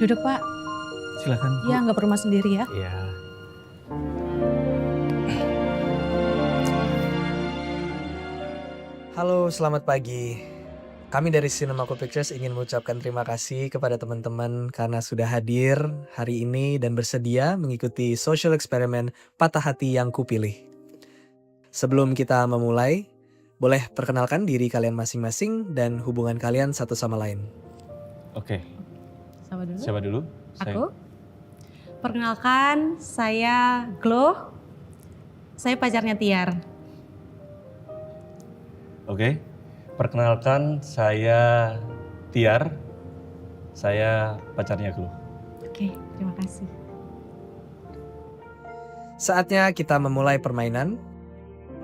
Duduk Pak. Silakan. Ya nggak perlu Mas sendiri ya. Iya. Halo, selamat pagi. Kami dari Cinemaco Pictures ingin mengucapkan terima kasih kepada teman-teman karena sudah hadir hari ini dan bersedia mengikuti social eksperimen Patah Hati yang Kupilih. Sebelum kita memulai, boleh perkenalkan diri kalian masing-masing dan hubungan kalian satu sama lain. Oke. Sama dulu. Siapa dulu? Aku. Perkenalkan, saya Glo. Saya pacarnya Tiar. Oke. Perkenalkan, saya Tiar. Saya pacarnya Glo. Oke, terima kasih. Saatnya kita memulai permainan.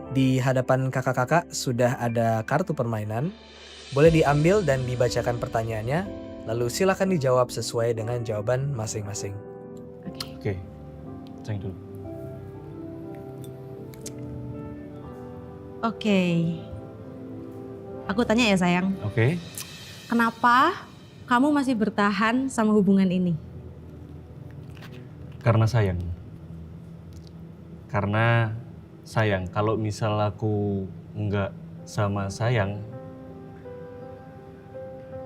Di hadapan kakak-kakak sudah ada kartu permainan. Boleh diambil dan dibacakan pertanyaannya, lalu silakan dijawab sesuai dengan jawaban masing-masing. Oke. Ceng dulu. Oke. Aku tanya ya sayang, Oke. kenapa kamu masih bertahan sama hubungan ini? Karena sayang. Karena sayang. Kalau misal aku nggak sama sayang,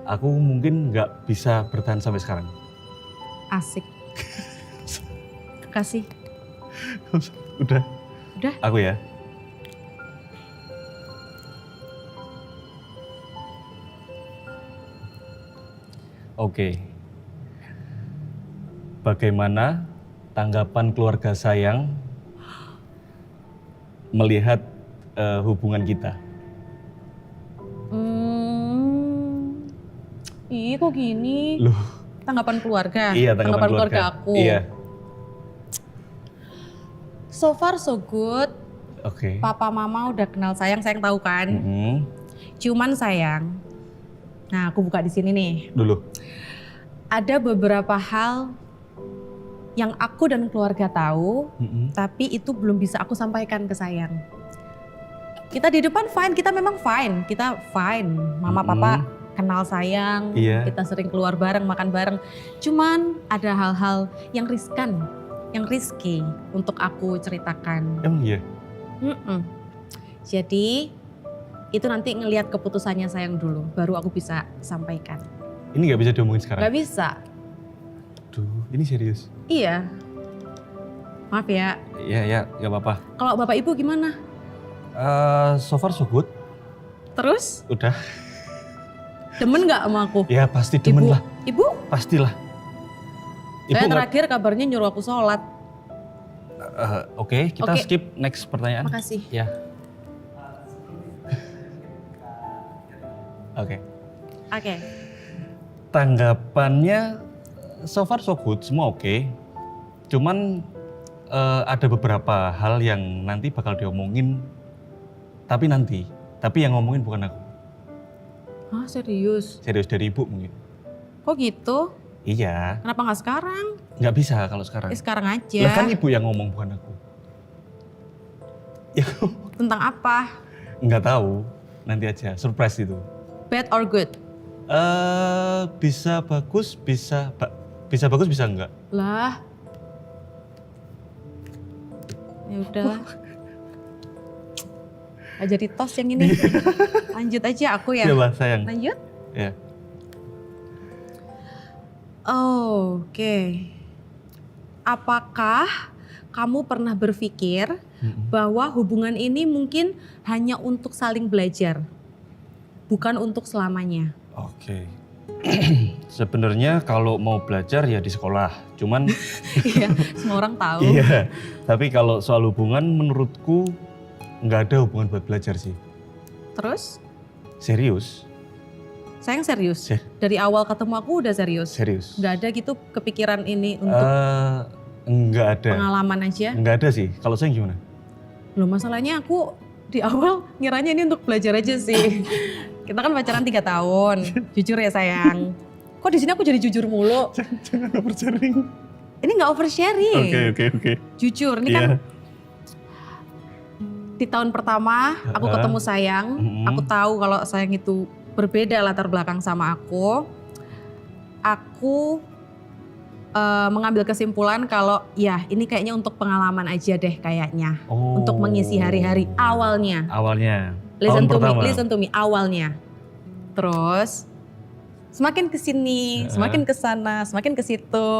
aku mungkin nggak bisa bertahan sampai sekarang. Asik. Kasih. Udah. Udah? Aku ya. Oke. Bagaimana tanggapan keluarga sayang melihat hubungan kita? Ih kok gini? Loh, Tanggapan keluarga? iya tanggapan keluarga. aku? Iya. So far so good. Oke. Papa mama udah kenal sayang tahu kan? Mm-mm. Cuman sayang, nah aku buka di sini nih. Dulu. Ada beberapa hal yang aku dan keluarga tahu, tapi itu belum bisa aku sampaikan ke sayang. Kita di depan fine, kita memang fine, kita fine. Mama papa kenal sayang, Iya. kita sering keluar bareng, makan bareng. Cuman ada hal-hal yang riskan, yang risky untuk aku ceritakan. Emang iya? Jadi itu nanti ngelihat keputusannya sayang dulu, baru aku bisa sampaikan. Ini nggak bisa diomongin sekarang? Gak bisa. Duh, ini serius? Iya. Maaf ya. Ya, nggak apa-apa. Kalau bapak ibu gimana? So far so good. Terus Udah. demen gak sama aku? Ya pasti demen lah. Ibu? Pastilah. Ibu Saya nggak- terakhir kabarnya nyuruh aku sholat. Oke, kita Oke. skip next pertanyaan. Makasih. Ya. Oke. Oke. Tanggapannya so far so good, semua oke. Cuman ada beberapa hal yang nanti bakal diomongin, tapi yang ngomongin bukan aku. Hah serius? Serius dari ibu mungkin. Kok gitu? Iya, Kenapa gak sekarang? nggak bisa kalau sekarang. Sekarang aja. Lah kan ibu yang ngomong bukan aku. Ya Tentang apa? nggak tahu, nanti aja surprise itu. Bad or good? Bisa bagus, bisa bagus, bisa enggak. Lah. Ya udah. Gak jadi tos yang ini. Lanjut aja aku ya. Coba sayang. Lanjut. Ya. Oke. Apakah kamu pernah berpikir bahwa hubungan ini mungkin hanya untuk saling belajar, bukan untuk selamanya? Oke. Sebenarnya kalau mau belajar ya di sekolah, cuman Iya, semua orang tahu. iya. Tapi kalau soal hubungan menurutku nggak ada hubungan buat belajar sih. Terus, Serius, sayang serius. Se- Dari awal ketemu aku udah serius. serius. Nggak ada gitu kepikiran ini untuk Nggak ada. pengalaman aja. Nggak ada sih. Kalau saya gimana? Loh masalahnya aku di awal ngiranya ini untuk belajar aja sih. Kita kan pacaran 3 tahun. Jujur ya sayang. Kok di sini aku jadi jujur mulu? Jangan oversharing. Ini nggak oversharing. Oke. Jujur, ini kan Iya. di tahun pertama aku ketemu sayang. Aku tahu kalau sayang itu berbeda latar belakang sama aku. Aku mengambil kesimpulan kalau ya ini kayaknya untuk pengalaman aja deh kayaknya. Oh. Untuk mengisi hari-hari awalnya. Awalnya. Listen Tahun pertama. listen to me, awalnya. Terus semakin kesini, semakin kesana, semakin ke situ.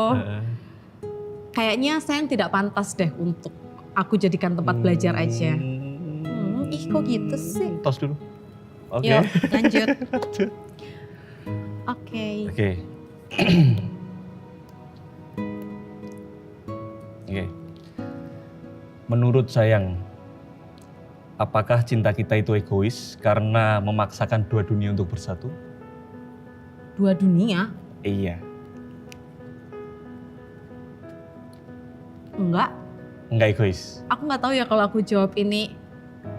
Kayaknya saya tidak pantas deh untuk aku jadikan tempat belajar aja. Ih kok gitu sih? Tos dulu. Oke. Yuk lanjut. Oke. Oke. Oke. Menurut sayang, apakah cinta kita itu egois karena memaksakan dua dunia untuk bersatu? Dua dunia? Iya. Enggak. Enggak egois. Aku nggak tahu ya kalau aku jawab ini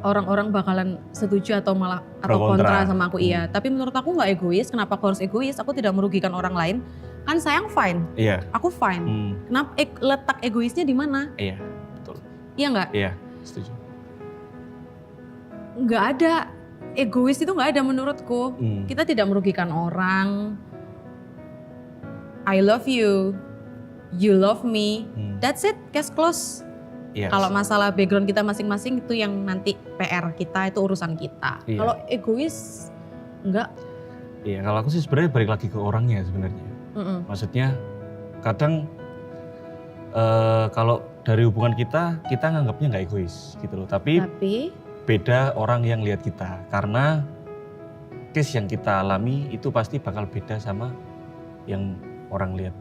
orang-orang bakalan setuju atau malah Pro atau kontra kontra. sama aku. Iya. Tapi menurut aku nggak egois. Kenapa aku harus egois? Aku tidak merugikan orang lain. Kan sayang fine. Iya. Aku fine. Kenapa letak egoisnya di mana? Iya, betul. Iya nggak? Iya, setuju. Nggak ada. Egois itu nggak ada menurutku. Kita tidak merugikan orang. I love you. You love me. That's it. Case close. Yes. Kalau masalah background kita masing-masing itu yang nanti PR kita, itu urusan kita. Iya. Kalau egois enggak. Iya, kalau aku sih sebenarnya balik lagi ke orangnya sebenarnya. Maksudnya kadang kalau dari hubungan kita nganggapnya nggak egois gitu loh. Tapi beda orang yang lihat kita. Karena case yang kita alami itu pasti bakal beda sama yang orang lihat.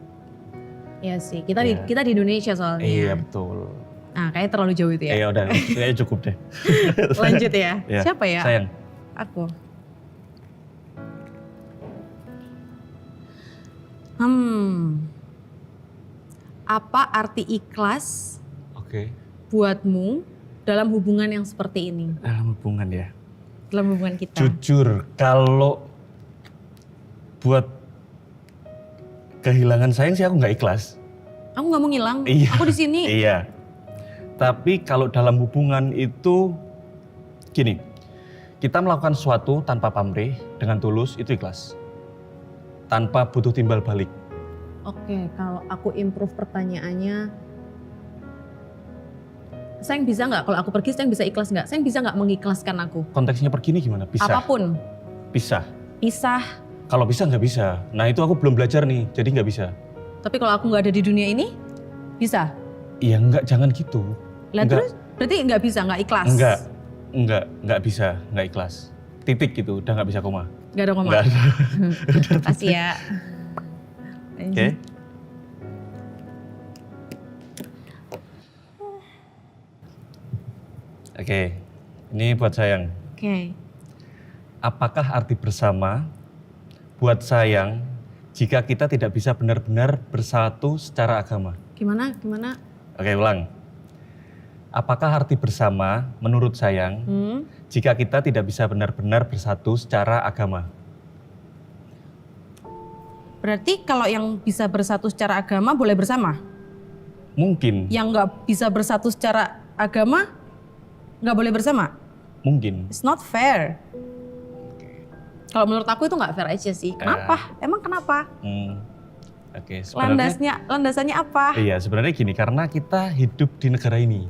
Iya sih, kita di Indonesia soalnya. Iya betul. Nah kayaknya terlalu jauh itu ya. Iya udah, kayaknya cukup deh. Lanjut ya. Iya. Siapa ya? Sayang. Aku. Apa arti ikhlas Oke. buatmu dalam hubungan yang seperti ini? Dalam hubungan ya. Dalam hubungan kita. Jujur, kalau buat kehilangan sayang sih aku nggak ikhlas. Aku nggak mau ngilang. Iya. Aku di sini. Iya. Tapi kalau dalam hubungan itu gini, kita melakukan sesuatu tanpa pamrih dengan tulus itu ikhlas. Tanpa butuh timbal balik. Oke, kalau aku improve pertanyaannya, sayang bisa nggak kalau aku pergi, sayang bisa ikhlas nggak? Sayang bisa nggak mengikhlaskan aku? Konteksnya pergi nih gimana? Pisah. Apapun. Pisah. Pisah. Kalau bisa nggak bisa. Nah itu aku belum belajar nih, jadi nggak bisa. Tapi kalau aku nggak ada di dunia ini, bisa. Iya nggak, jangan gitu. Lah Nggak. terus berarti nggak bisa, nggak ikhlas? Nggak bisa, nggak ikhlas. Titik gitu, udah nggak bisa koma. Nggak ada koma. Nggak ada. Kasih ya. Oke. Oke, ini buat sayang. Oke. Apakah arti bersama buat sayang jika kita tidak bisa benar-benar bersatu secara agama? Gimana? Oke, ulang. Apakah arti bersama menurut sayang jika kita tidak bisa benar-benar bersatu secara agama? Berarti kalau yang bisa bersatu secara agama boleh bersama? Mungkin. Yang nggak bisa bersatu secara agama nggak boleh bersama? Mungkin. It's not fair. Kalau menurut aku itu nggak fair aja sih. Kenapa? Emang kenapa? Oke, sebenarnya Landasannya apa? iya, sebenarnya gini, karena kita hidup di negara ini.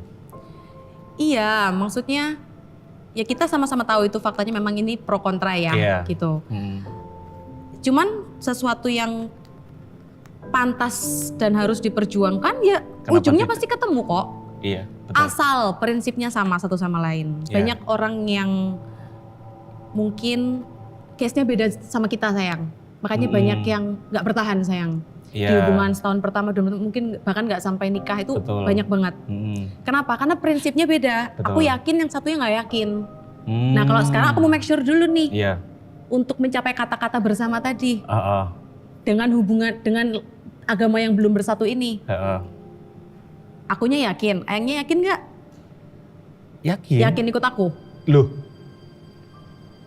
Iya, maksudnya ya kita sama-sama tahu itu faktanya memang ini pro kontra ya, Iya. gitu. Cuman sesuatu yang pantas dan harus diperjuangkan ya Kenapa ujungnya tidak? pasti ketemu kok. Iya, betul. Asal prinsipnya sama satu sama lain. Iya. Banyak orang yang mungkin case-nya beda sama kita sayang. Makanya banyak yang nggak bertahan sayang. Iya. Di hubungan setahun pertama mungkin bahkan nggak sampai nikah itu Betul. banyak banget. Kenapa? Karena prinsipnya beda. Betul. Aku yakin yang satunya nggak yakin. Nah kalau sekarang aku mau make sure dulu nih Iya. untuk mencapai kata-kata bersama tadi Heeh. dengan hubungan dengan agama yang belum bersatu ini. Heeh. Akunya yakin, ayangnya yakin nggak? Yakin? Yakin ikut aku? Loh,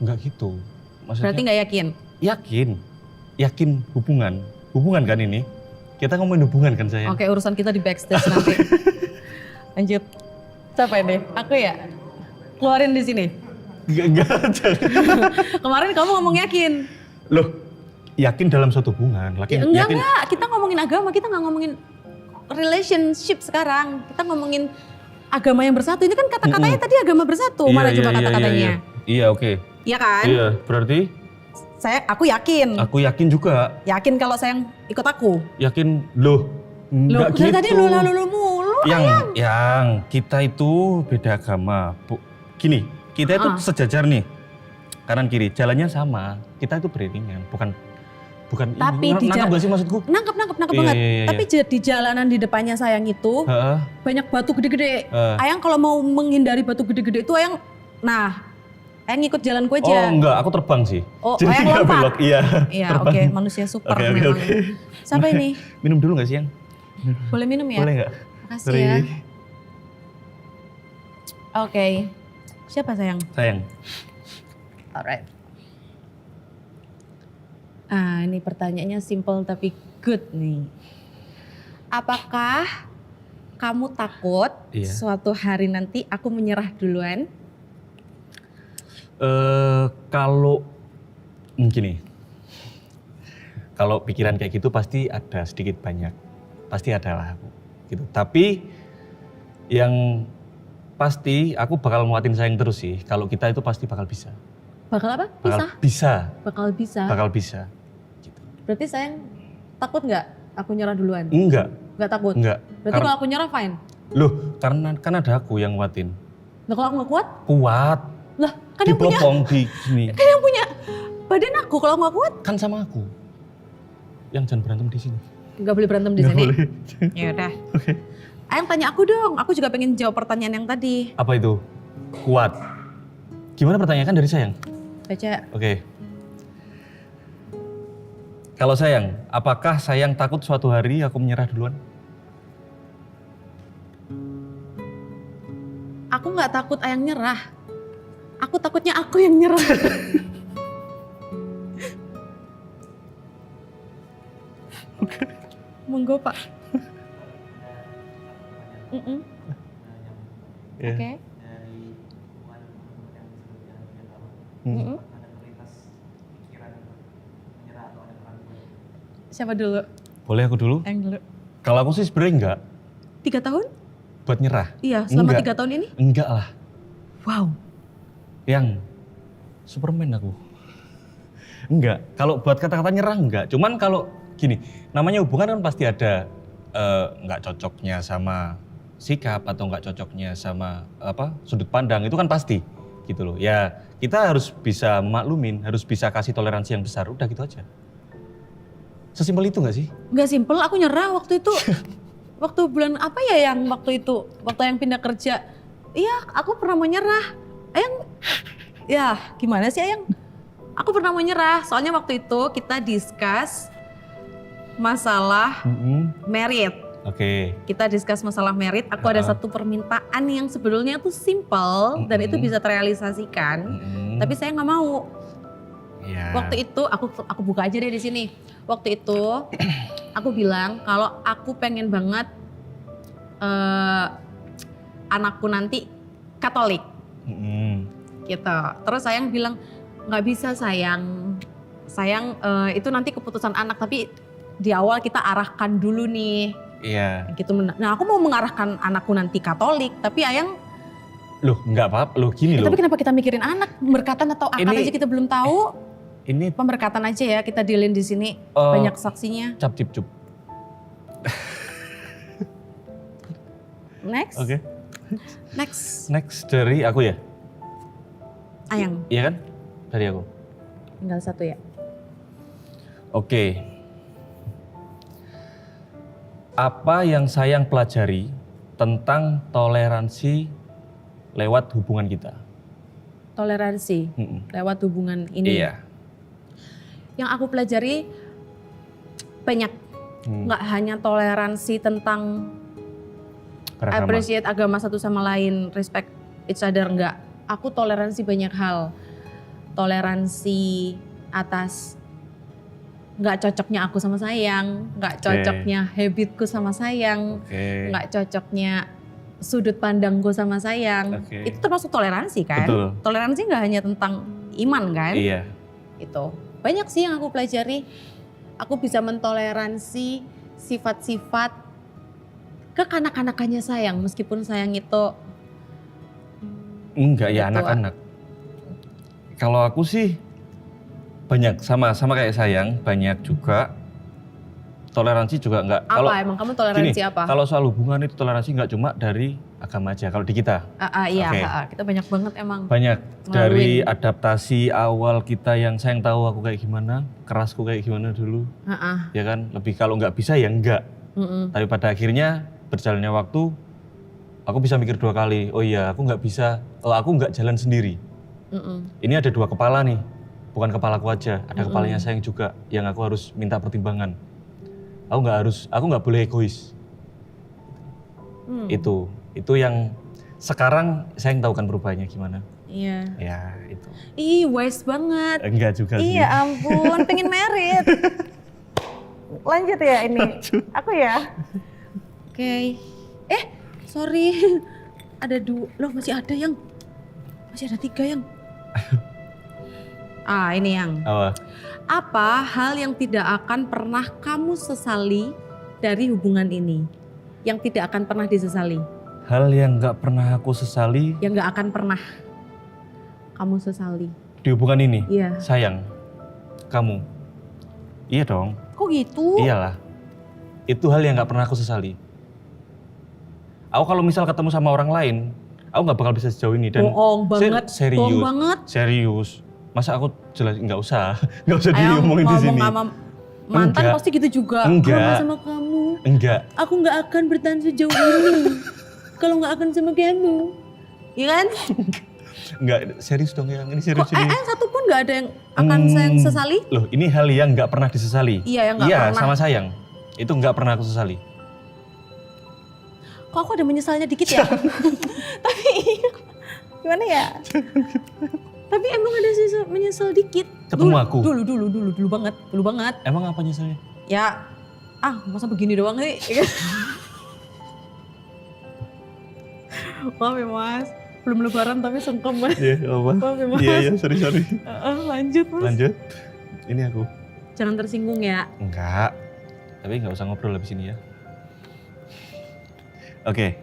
nggak gitu. Maksudnya Berarti nggak yakin? yakin hubungan kan ini? Kita ngomongin hubungan kan saya? Oke, urusan kita di backstage nanti. Lanjut. Siapa ini? Aku ya? Keluarin di sini. Enggak. Kemarin kamu ngomong yakin. Loh, yakin dalam suatu hubungan. Ya, enggak, kita ngomong ngomongin agama, kita nggak ngomongin relationship sekarang. Kita ngomongin agama yang bersatu. Ini kan kata-katanya tadi agama bersatu. Mana coba kata-katanya? Iya, oke. Iya kan? Iya, berarti Aku yakin. aku yakin juga. Yakin kalau sayang ikut aku. Yakin loh. Enggak gitu. Tadi lu mulu. Yang kita itu beda agama. Gini, kita itu sejajar nih. Kanan kiri, jalannya sama. Kita itu beriringan, bukan tapi ini. Nangkap gak sih maksudku? Nangkep banget. Iya. Tapi di jalanan di depannya sayang itu banyak batu gede-gede. Ayang kalau mau menghindari batu gede-gede itu Ayang Ayang ikut jalanku aja. Oh enggak, aku terbang sih. Oh, jadi Ayang nggak lompat. belok. Iya. Iya, oke, manusia super memang. Sampai ini. Minum dulu gak sih, Yang? Boleh minum ya? Boleh gak? Makasih ya. Oke. Siapa sayang? Sayang. Alright. Ini pertanyaannya simple tapi good nih. Apakah kamu takut suatu hari nanti aku menyerah duluan? Kalau gini, kalau pikiran kayak gitu pasti ada sedikit banyak, pasti ada lah aku gitu. Tapi yang pasti aku bakal nguatin sayang terus sih. Kalau kita itu pasti bakal bisa. Bakal apa? Bakal bisa. Gitu. Berarti sayang takut nggak aku nyerah duluan? Enggak. Nggak takut? Enggak. Berarti kalau aku nyerah fine? Loh, karena kan ada aku yang nguatin. Nah kalau aku nggak kuat? Kuat. Lah kan yang punya di sini. Kan yang punya badan aku, kalau nggak kuat? Kan sama aku. Yang jangan berantem di sini. Nggak boleh berantem di sini. Ya udah. Oke. Ayang tanya aku dong. Aku juga pengen jawab pertanyaan yang tadi. Apa itu? Kuat. Gimana pertanyaan dari sayang? Baca. Oke. Kalau sayang, apakah sayang takut suatu hari aku menyerah duluan? Aku nggak takut Ayang nyerah. Aku takutnya aku yang nyerah. Monggo Pak. Oke. Siapa dulu? Boleh aku dulu? Ayang dulu. Kalau aku sih sebenarnya enggak. 3 tahun? Buat nyerah? Iya, selama Enggak. 3 tahun ini? Enggak lah. Wow. Yang Superman aku. Enggak. Kalau buat kata-kata nyerah enggak. Cuman kalau gini, namanya hubungan kan pasti ada enggak cocoknya sama sikap atau enggak cocoknya sama sudut pandang, itu kan pasti gitu loh. Ya kita harus bisa maklumin, harus bisa kasih toleransi yang besar, udah gitu aja. Sesimpel itu enggak sih? Enggak simpel, aku nyerah waktu itu. Waktu bulan apa ya yang waktu itu? Waktu yang pindah kerja. Iya, aku pernah mau nyerah. Ayang, ya gimana sih Ayang? Aku pernah mau nyerah, soalnya waktu itu kita discuss masalah merit. Oke. Kita discuss masalah merit, aku ada satu permintaan yang sebetulnya tuh simple dan itu bisa terrealisasikan. Tapi saya nggak mau. Yeah. Waktu itu aku buka aja deh di sini. Waktu itu aku bilang kalau aku pengen banget anakku nanti Katolik. Gitu. Terus sayang bilang nggak bisa sayang itu nanti keputusan anak, tapi di awal kita arahkan dulu nih. Iya. Gitu. Nah aku mau mengarahkan anakku nanti Katolik, tapi Ayang loh nggak apa-apa, loh gini loh. Tapi kenapa kita mikirin anak, pemberkatan atau akad aja kita belum tahu. Ini pemberkatan aja ya, kita dealin di sini banyak saksinya. Cap cip cup. Next. Oke. Next dari aku ya? Ayang. Iya kan? Dari aku. Tinggal satu ya. Oke. Apa yang sayang pelajari tentang toleransi lewat hubungan kita? Toleransi lewat hubungan ini. Iya. Yang aku pelajari banyak. Nggak hanya toleransi tentang Beragama. Appreciate agama satu sama lain, respect each other, enggak. Aku toleransi banyak hal. Toleransi atas nggak cocoknya aku sama sayang, nggak cocoknya habitku sama sayang, nggak cocoknya sudut pandangku sama sayang. Itu termasuk toleransi kan? Betul. Toleransi nggak hanya tentang iman kan? Iya. Itu banyak sih yang aku pelajari. Aku bisa mentoleransi sifat-sifat kekanak-kanakannya sayang, meskipun sayang itu Enggak ya, Betul. anak-anak. Kalau aku sih banyak, sama kayak sayang, banyak juga. Toleransi juga enggak. apa emang kamu toleransi apa? Kalau soal hubungan itu toleransi enggak cuma dari agama aja. Kalau di kita Iya, Oke. kita banyak banget emang. banyak dari Ngelaluin. adaptasi awal kita yang sayang tahu aku kayak gimana, kerasku kayak gimana dulu, Ah, ya kan. Lebih kalau nggak bisa ya enggak. Tapi pada akhirnya berjalannya waktu, aku bisa mikir 2 kali. Oh iya, aku nggak bisa. Kalau aku nggak jalan sendiri. Ini ada 2 kepala nih, bukan kepalaku aja. Ada kepalanya sayang juga, yang aku harus minta pertimbangan. Aku nggak boleh egois. Itu yang sekarang sayang tahu kan perubahannya gimana. Iya. Ya itu. Ih, wise banget. Enggak juga sih. Iya ampun, pengen merit. Lanjut ya ini. Aku ya. Oke. Sorry. Ada 2. Loh masih ada 3 yang. Ini yang. Apa hal yang tidak akan pernah kamu sesali dari hubungan ini? Yang tidak akan pernah disesali. Hal yang nggak pernah aku sesali Yang nggak akan pernah kamu sesali. di hubungan ini. Iya. Sayang, kamu. Iya dong. Kok gitu? Iyalah. Itu hal yang nggak pernah aku sesali. Aku kalau misal ketemu sama orang lain, aku nggak bakal bisa sejauh ini dan Bohong banget. serius. Bohong banget. Serius. Masa aku jelas nggak usah Ayo diomongin di sini. ngomong sama mantan Enggak. pasti gitu juga. Enggak. Kalau nggak sama kamu, Enggak. aku nggak akan bertahan sejauh ini. Kalau nggak akan sama kamu, ya kan? Enggak, serius dong yang ini serius Kok ini. satu pun nggak ada yang akan sayang sesali? Loh, ini hal yang nggak pernah disesali. Iya, yang nggak Iya, pernah. sama sayang. Itu nggak pernah aku sesali. Kok aku ada menyesalnya dikit ya? Tapi gimana ya? Tapi emang ada menyesal dikit. Ketemu aku? Dulu banget. Emang apa nyeselnya? Ya, masa begini doang sih? Maaf ya mas, belum lebaran tapi sungkem mas. Iya, apa? Maaf ya mas. Iya, sorry. Lanjut mas. Lanjut. Ini aku. Jangan tersinggung ya. Enggak. Tapi nggak usah ngobrol habis ini ya. Oke.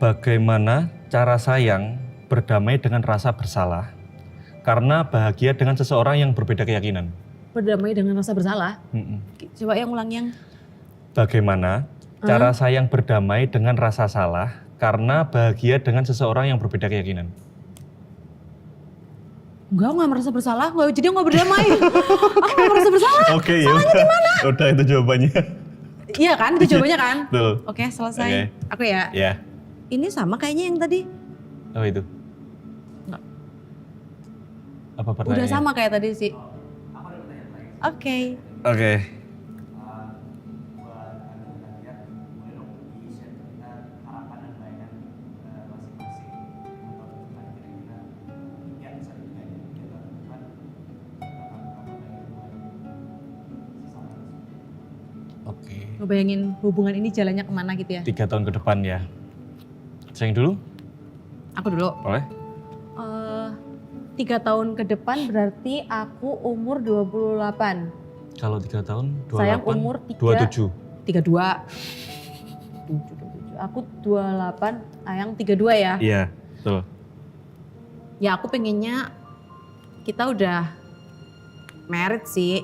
Bagaimana cara sayang berdamai dengan rasa bersalah karena bahagia dengan seseorang yang berbeda keyakinan? Berdamai dengan rasa bersalah. Coba yang ulang yang. Bagaimana cara sayang berdamai dengan rasa salah karena bahagia dengan seseorang yang berbeda keyakinan? Enggak, nggak merasa bersalah. Jadi nggak berdamai. Aku nggak merasa bersalah. Oke, ya udah itu jawabannya. Iya kan, itu jawabannya kan. Betul. Oke, selesai. Oke. Aku ya. Ya. Ini sama kayaknya yang tadi. Apa itu? Enggak. Apa pertanyaannya? Udah sama kayak tadi sih. Oke. Oke. Oke. Ngebayangin hubungan ini jalannya kemana gitu ya. 3 tahun ke depan ya. Sayang dulu, Aku dulu. boleh? 3 tahun ke depan berarti aku umur 28. Kalau 3 tahun, 28, Sayang umur 27. 32. Aku 28, Ayang 32 ya. Iya, betul. Ya aku pengennya kita udah married sih.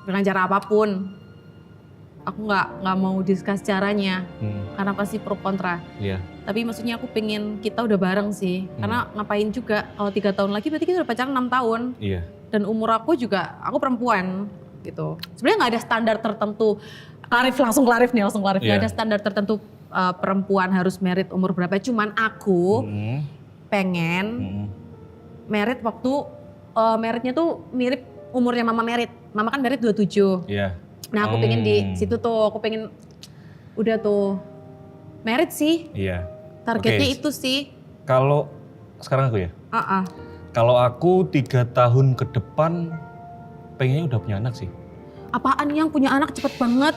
Dengan cara apapun. Aku nggak mau discuss caranya. Karena pasti pro kontra. Iya. Tapi maksudnya aku pengen kita udah bareng sih. Karena ngapain juga kalau 3 tahun lagi berarti kita udah pacaran 6 tahun. Iya. Dan umur aku juga, aku perempuan gitu. Sebenarnya nggak ada standar tertentu. Langsung clarif. Nggak Iya. ada standar tertentu perempuan harus married umur berapa. Cuman aku pengen married waktu marriednya tuh mirip umurnya mama married. Mama kan married 27. Iya. Nah aku pengen di situ tuh, aku pengen udah tuh married sih. Iya. Targetnya Oke. itu sih. Kalau sekarang aku ya. Ah. Kalau aku 3 tahun ke depan pengennya udah punya anak sih. Apaan yang punya anak cepet banget?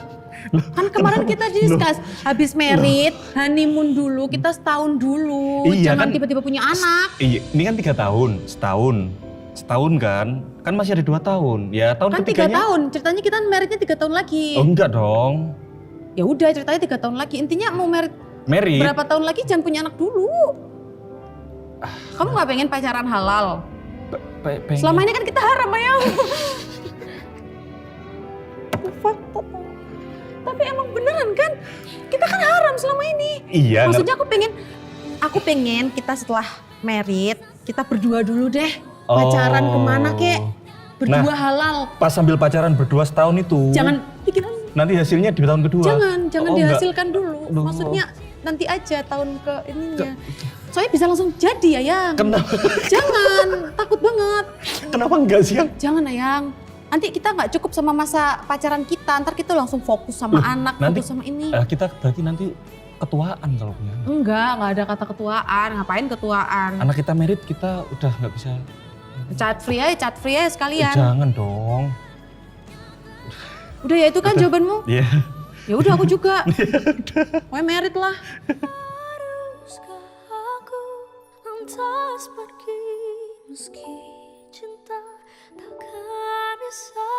Kan kemarin kita discuss habis married, honeymoon dulu, kita setahun dulu. Iya, Jangan kan? tiba-tiba punya anak. Iya, ini kan 3 tahun, setahun. setahun kan masih ada 2 tahun. Ya tahun Kan 3 ketiganya. tahun, ceritanya kita meritnya 3 tahun lagi. Oh enggak dong. Ya udah ceritanya 3 tahun lagi. Intinya mau merit Merit. berapa tahun lagi jangan punya anak dulu. Kamu nggak pengen pacaran halal? Pengen. Selama ini kan kita haram ayang. Fakta. Tapi emang beneran kan? Kita kan haram selama ini. Iya. Maksudnya aku pengen kita setelah merit kita berdua dulu deh. Pacaran kemana kek? Berdua halal. Pas sambil pacaran berdua setahun itu. Jangan bikin Nanti hasilnya di tahun kedua. Jangan dihasilkan dulu. Duh. Maksudnya nanti aja tahun ke ininya. Soalnya bisa langsung jadi Ayang. Kenapa? Jangan, takut banget. Kenapa enggak sih? Jangan Ayang. Nanti kita nggak cukup sama masa pacaran kita, ntar kita langsung fokus sama anak, nanti, fokus sama ini. Kita berarti nanti ketuaan kalau punya anak. Nggak ada kata ketuaan. Ngapain ketuaan? Anak kita merit kita udah nggak bisa. Chat free aja sekalian. Jangan dong. Udah ya itu kan jawabanmu? Iya. Ya udah aku juga. Pokoknya merit lah. Haruskah aku lantas pergi meski cinta takkan bisa